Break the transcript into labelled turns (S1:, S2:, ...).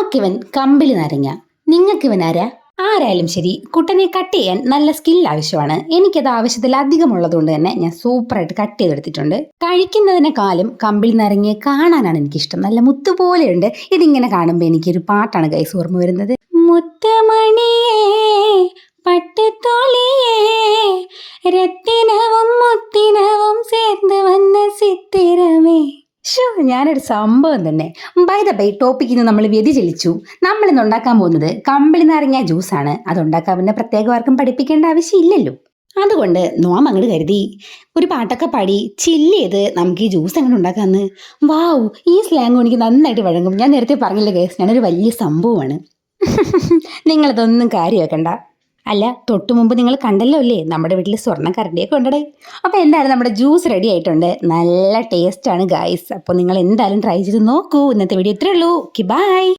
S1: നമുക്കിവൻ കമ്പിളി നാരങ്ങ, നിങ്ങൾക്കിവൻ ആരാ? ആരായാലും ശരി, കുട്ടനെ കട്ട് ചെയ്യാൻ നല്ല സ്കിൽ ആവശ്യമാണ്. എനിക്കത് ആവശ്യത്തിൽ അധികമുള്ളതുകൊണ്ട് തന്നെ ഞാൻ സൂപ്പറായിട്ട് കട്ട് ചെയ്തെടുത്തിട്ടുണ്ട്. കഴിക്കുന്നതിനെക്കാളും കമ്പിളി നാരങ്ങയെ കാണാനാണ് എനിക്കിഷ്ടം. നല്ല മുത്തുപോലെയുണ്ട്. ഇതിങ്ങനെ കാണുമ്പോൾ എനിക്കൊരു പാട്ടാണ് ഗൈസ് ഓർമ്മ വരുന്നത്. മുത്തമണിയേ പട്ടുത്തോളിയേ രത്തിനവും മുത്തിനവും ചേർന്ന് വന്ന ചിത്തിരമേ. ഞാനൊരു സംഭവം തന്നെ. ബൈ ദ ബൈ, ടോപ്പിക്കിൽ നിന്ന് നമ്മൾ വ്യതിചലിച്ചു. നമ്മളിന്ന് ഉണ്ടാക്കാൻ പോകുന്നത് കമ്പിളി നാരങ്ങ ജ്യൂസാണ്. അതുണ്ടാക്കാൻ പിന്നെ പ്രത്യേകം ആർക്കും പഠിപ്പിക്കേണ്ട ആവശ്യമില്ലല്ലോ. അതുകൊണ്ട് നോം അങ്ങോട്ട് കരുതി ഒരു പാട്ടൊക്കെ പാടി ചില്ല് ചെയ്ത് നമുക്ക് ഈ ജ്യൂസ് എങ്ങനെ ഉണ്ടാക്കാമെന്ന്. വാവ്, ഈ സ്ലാങ്ങും എനിക്ക് നന്നായിട്ട് വഴങ്ങും. ഞാൻ നേരത്തെ പറഞ്ഞില്ല ഗൈസ്, ഞാനൊരു വലിയ സംഭവമാണ്. നിങ്ങളതൊന്നും കാര്യമാക്കണ്ട. അല്ല, തൊട്ടു മുമ്പ് നിങ്ങൾ കണ്ടല്ലോ അല്ലേ, നമ്മുടെ വീട്ടിൽ സ്വർണ്ണ കരണ്ടിയൊക്കെ ഉണ്ടടേ. അപ്പോൾ എന്തായാലും നമ്മുടെ ജ്യൂസ് റെഡി ആയിട്ടുണ്ട്. നല്ല ടേസ്റ്റാണ് ഗൈസ്. അപ്പോൾ നിങ്ങൾ എന്തായാലും ട്രൈ ചെയ്ത് നോക്കൂ. ഇന്നത്തെ വീഡിയോ ഇത്രയേ ഉള്ളൂ. Okay, by.